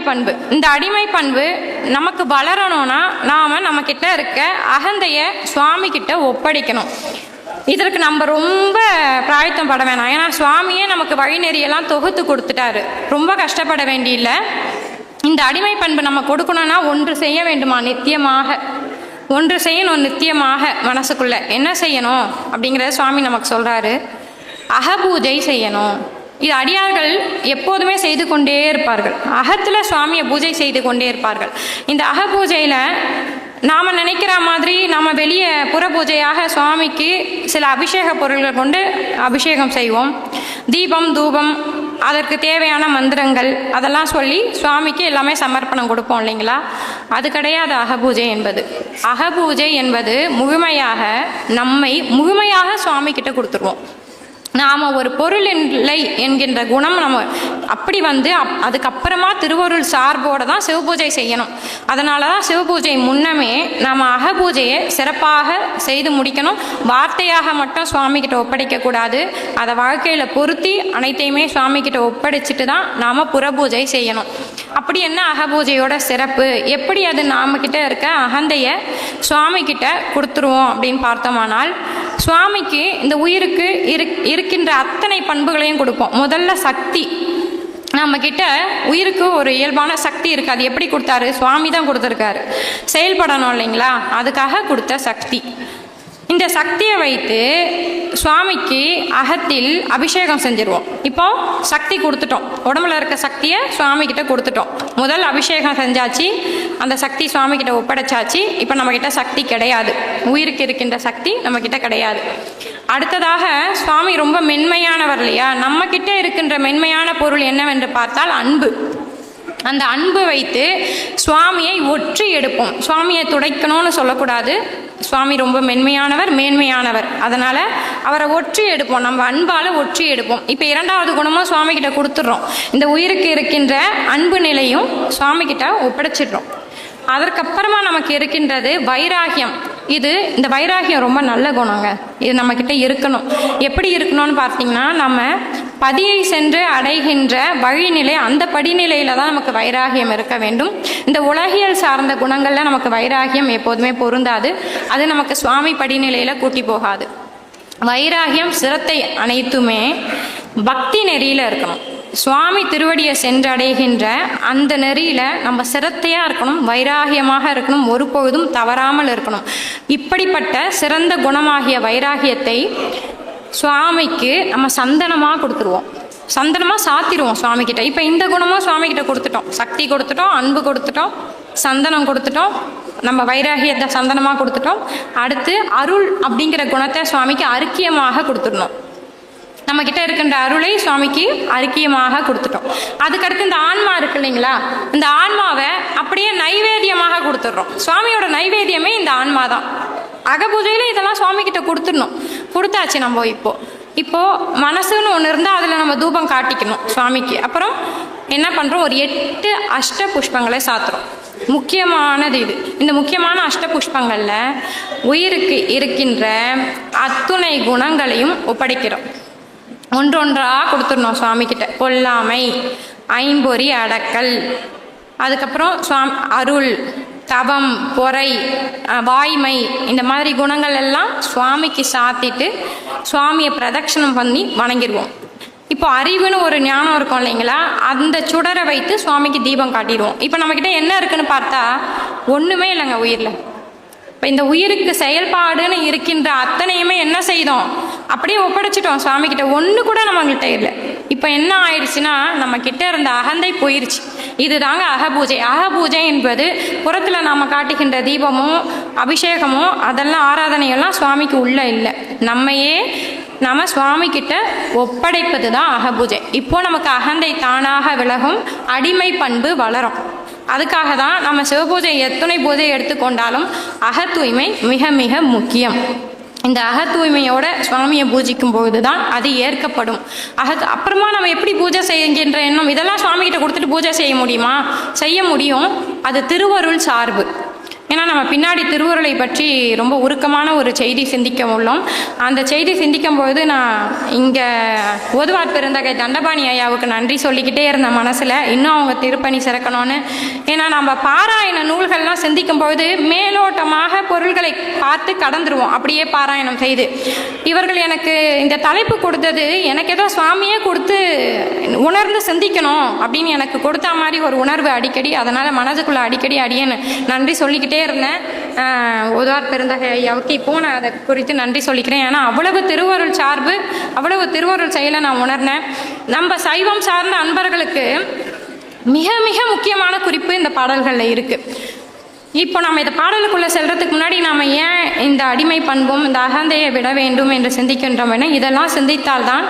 பண்பு. இந்த அடிமை பண்பு நமக்கு வளரணும்னா நாம் நம்மக்கிட்ட இருக்க அகந்தையை சுவாமி கிட்ட ஒப்படைக்கணும். இதற்கு நம்ம ரொம்ப பிராயத்தம் பட வேணாம். ஏன்னா சுவாமியே நமக்கு வழிநெறியெல்லாம் தொகுத்து கொடுத்துட்டாரு. ரொம்ப கஷ்டப்பட வேண்டியில்லை. இந்த அடிமை பண்பு நம்ம கொடுக்கணும்னா ஒன்று செய்ய வேண்டுமா? நித்தியமாக ஒன்று செய்யணும். நித்தியமாக மனசுக்குள்ள என்ன செய்யணும் அப்படிங்கிறத சுவாமி நமக்கு சொல்கிறாரு. அகபூஜை செய்யணும். இது அடியார்கள் எப்போதுமே செய்து கொண்டே இருப்பார்கள். அகத்தில் சுவாமியை பூஜை செய்து கொண்டே இருப்பார்கள். இந்த அகபூஜையில் நாம் நினைக்கிற மாதிரி நம்ம வெளியே புற பூஜையாக சுவாமிக்கு சில அபிஷேக பொருள்கள் கொண்டு அபிஷேகம் செய்வோம். தீபம் தூபம் அதற்கு தேவையான மந்திரங்கள் அதெல்லாம் சொல்லி சுவாமிக்கு எல்லாமே சமர்ப்பணம் கொடுப்போம் இல்லைங்களா? அது கிடையாது அகபூஜை என்பது. அகபூஜை என்பது முழுமையாக நம்மை முழுமையாக சுவாமி கிட்ட கொடுத்துருவோம். நாம் ஒரு பொருள் இல்லை என்கின்ற குணம் நம்ம அப்படி அதுக்கப்புறமா திருவருள் சார்போடு தான் சிவபூஜை செய்யணும். அதனால தான் சிவபூஜை முன்னமே நாம் அகபூஜையை சிறப்பாக செய்து முடிக்கணும். வார்த்தையாக மட்டும் சுவாமிகிட்ட ஒப்படைக்கக்கூடாது. அதை வாழ்க்கையில் பொருத்தி அனைத்தையுமே சுவாமிகிட்ட ஒப்படைச்சிட்டு தான் நாம் புறபூஜை செய்யணும். அப்படி என்ன அகபூஜையோட சிறப்பு, எப்படி அது நாமக்கிட்ட இருக்க அகந்தையை சுவாமிகிட்ட கொடுத்துருவோம் அப்படின்னு பார்த்தோமானால், சுவாமிக்கு இந்த உயிருக்கு இருக்கின்ற அத்தனை பண்புகளையும் கொடுப்போம். முதல்ல சக்தி. நம்மக்கிட்ட உயிருக்கு ஒரு இயல்பான சக்தி இருக்குது. அது எப்படி கொடுத்தாரு? சுவாமி தான் கொடுத்துருக்காரு. செயல்படணும் இல்லைங்களா? அதுக்காக கொடுத்த சக்தி. இந்த சக்தியை வைத்து சுவாமிக்கு அகத்தில் அபிஷேகம் செஞ்சிருவோம். இப்போ சக்தி கொடுத்துட்டோம். உடம்புல இருக்க சக்தியை சுவாமிக்கிட்ட கொடுத்துட்டோம். முதல் அபிஷேகம் செஞ்சாச்சு, அந்த சக்தி சுவாமிக்கிட்ட ஒப்படைச்சாச்சு. இப்போ நம்மக்கிட்ட சக்தி கிடையாது. உயிருக்கு இருக்கின்ற சக்தி நம்மக்கிட்ட கிடையாது. அடுத்ததாக சுவாமி ரொம்ப மென்மையானவர் இல்லையா? நம்மக்கிட்ட இருக்கின்ற மென்மையான பொருள் என்னவென்று பார்த்தால் அன்பு. அந்த அன்பு வைத்து சுவாமியை ஒற்றி எடுப்போம். சுவாமியை துடைக்கணும்னு சொல்லக்கூடாது. சுவாமி ரொம்ப மென்மையானவர், மேன்மையானவர். அதனால் அவரை ஒற்றி எடுப்போம். நம்ம அன்பால் ஒற்றி எடுப்போம். இப்போ இரண்டாவது குணமும் சுவாமிகிட்ட கொடுத்துட்றோம். இந்த உயிருக்கு இருக்கின்ற அன்பு நிலையும் சுவாமிகிட்ட ஒப்படைச்சிடுறோம். அதற்கப்புறமா நமக்கு இருக்கின்றது வைராகியம். இந்த வைராகியம் ரொம்ப நல்ல குணங்க. இது நம்மக்கிட்ட இருக்கணும். எப்படி இருக்கணும்னு பார்த்தீங்கன்னா, நம்ம பதியை சென்று அடைகின்ற வழிநிலை, அந்த படிநிலையில் தான் நமக்கு வைராகியம் இருக்க வேண்டும். இந்த உலகியல் சார்ந்த குணங்களில் நமக்கு வைராகியம் எப்போதுமே பொருந்தாது. அது நமக்கு சுவாமி படிநிலையில் கூட்டி போகாது. வைராகியம் சிரத்தை அனைத்துமே பக்தி நெறியில் இருக்கணும். சுவாமி திருவடியை சென்றடைகின்ற அந்த நெறியில் நம்ம சிரத்தையாக இருக்கணும், வைராகியமாக இருக்கணும், ஒரு பொழுதும் தவறாமல் இருக்கணும். இப்படிப்பட்ட சிறந்த குணமாகிய வைராகியத்தை சுவாமிக்கு நம்ம சந்தனமாக கொடுத்துருவோம். சந்தனமாக சாத்திடுவோம் சுவாமிக்கிட்ட. இப்போ இந்த குணமும் சுவாமிக்கிட்ட கொடுத்துட்டோம். சக்தி கொடுத்துட்டோம், அன்பு கொடுத்துட்டோம், சந்தனம் கொடுத்துட்டோம், நம்ம வைராகியத்தை சந்தனமாக கொடுத்துட்டோம். அடுத்து அருள் அப்படிங்கிற குணத்தை சுவாமிக்கு அருக்கியமாக கொடுத்துடணும். நம்மக்கிட்ட இருக்கின்ற அருளை சுவாமிக்கு அருக்கியமாக கொடுத்துட்டோம். அதுக்கடுத்து இந்த ஆன்மா இருக்கு இல்லைங்களா? இந்த ஆன்மாவை அப்படியே நைவேத்தியமாக கொடுத்துட்றோம். சுவாமியோட நைவேத்தியமே இந்த ஆன்மா தான். அகபூஜையில் இதெல்லாம் சுவாமிக்கிட்ட கொடுத்துடணும். கொடுத்தாச்சு. நம்ம இப்போது மனசுன்னு ஒன்று இருந்தால் அதில் நம்ம தூபம் காட்டிக்கணும் சுவாமிக்கு. அப்புறம் என்ன பண்ணுறோம்? ஒரு 8 அஷ்ட புஷ்பங்களை சாத்துறோம். முக்கியமானது இது. இந்த முக்கியமான அஷ்ட புஷ்பங்களில் உயிருக்கு இருக்கின்ற அத்துணை குணங்களையும் ஒப்படைக்கிறோம். ஒன்றொன்றாக கொடுத்துடணும் சுவாமிக்கிட்ட. கொல்லாமை, ஐம்பொறி அடக்கல், அதுக்கப்புறம் அருள், தபம், பொறை, வாய்மை, இந்த மாதிரி குணங்கள் எல்லாம் சுவாமிக்கு சாத்திட்டு சுவாமியை பிரதட்சணம் பண்ணி வணங்கிடுவோம். இப்போ அறிவுன்னு ஒரு ஞானம் இருக்கும் இல்லைங்களா? அந்த சுடரை வைத்து சுவாமிக்கு தீபம் காட்டிடுவோம். இப்போ நம்மக்கிட்ட என்ன இருக்குன்னு பார்த்தா ஒன்றுமே இல்லைங்க உயிரில். இப்போ இந்த உயிருக்கு செயல்பாடுன்னு இருக்கின்ற அத்தனையுமே என்ன செய்தோம்? அப்படியே ஒப்படைச்சிட்டோம் சுவாமிக்கிட்ட. ஒன்று கூட நம்மகிட்ட இல்லை. இப்போ என்ன ஆயிடுச்சுன்னா, நம்ம கிட்ட இருந்த அகந்தை போயிடுச்சு. இதுதாங்க அகபூஜை. அகபூஜை என்பது புறத்தில் நாம் காட்டுகின்ற தீபமோ அபிஷேகமோ அதெல்லாம் ஆராதனையெல்லாம் சுவாமிக்கு உள்ள இல்லை. நம்மையே நம்ம சுவாமிக்கிட்ட ஒப்படைப்பது தான் அகபூஜை. இப்போது நமக்கு அகந்தை தானாக விலகும், அடிமை பண்பு வளரும். அதுக்காக தான் நம்ம சிவபூஜை எத்தனை பூஜை எடுத்துக்கொண்டாலும் அகத்தூய்மை மிக மிக முக்கியம். இந்த அகத்தூய்மையோட சுவாமியை பூஜிக்கும் பொழுது தான் அது ஏற்கப்படும். அப்புறமா நம்ம எப்படி பூஜை செய்கின்ற எண்ணம் இதெல்லாம் சுவாமிகிட்ட கொடுத்துட்டு பூஜை செய்ய முடியுமா? செய்ய முடியும். அது திருவருள் சார்பு. ஏன்னா நம்ம பின்னாடி திருவருளை பற்றி ரொம்ப உருக்கமான ஒரு செய்தி சிந்திக்க உள்ளோம். அந்த செய்தி சிந்திக்கும்போது நான் இங்கே ஓதுவார் பெருந்தகை தண்டபாணி ஐயாவுக்கு நன்றி சொல்லிக்கிட்டே இருந்த மனசில் இன்னும் அவங்க திருப்பணி சிறக்கணும்னு. ஏன்னா நம்ம பாராயண நூல்கள்லாம் சிந்திக்கும்போது மேலோட்டமாக பொருள்களை பார்த்து கடந்துருவோம், அப்படியே பாராயணம் செய்து. இவர்கள் எனக்கு இந்த தலைப்பு கொடுத்தது எனக்கு ஏதோ சுவாமியே கொடுத்து உணர்ந்து சிந்திக்கணும் அப்படின்னு எனக்கு கொடுத்த மாதிரி ஒரு உணர்வு அடிக்கடி. அதனால் மனதுக்குள்ளே அடிக்கடி அடியேன்னு நன்றி சொல்லிக்கிட்டே இருந்தேன் ஓதுவார் பெருந்தகை ஐயாவுக்கு. இப்போவும் நான் அதை குறித்து நன்றி சொல்லிக்கிறேன். ஏன்னா அவ்வளவு திருவருள் சார்பு, அவ்வளவு திருவருள் செயலை நான் உணர்ந்தேன். நம்ம சைவம் சார்ந்த அன்பர்களுக்கு மிக மிக முக்கியமான குறிப்பு இந்த பாடல்களில் இருக்குது. இப்போ நம்ம இந்த பாடலுக்குள்ளே செல்றதுக்கு முன்னாடி நாம் ஏன் இந்த அடிமை பண்பும் இந்த அகந்தையை விட வேண்டும் என்று சிந்திக்கின்றோம். இதெல்லாம் சிந்தித்தால்தான்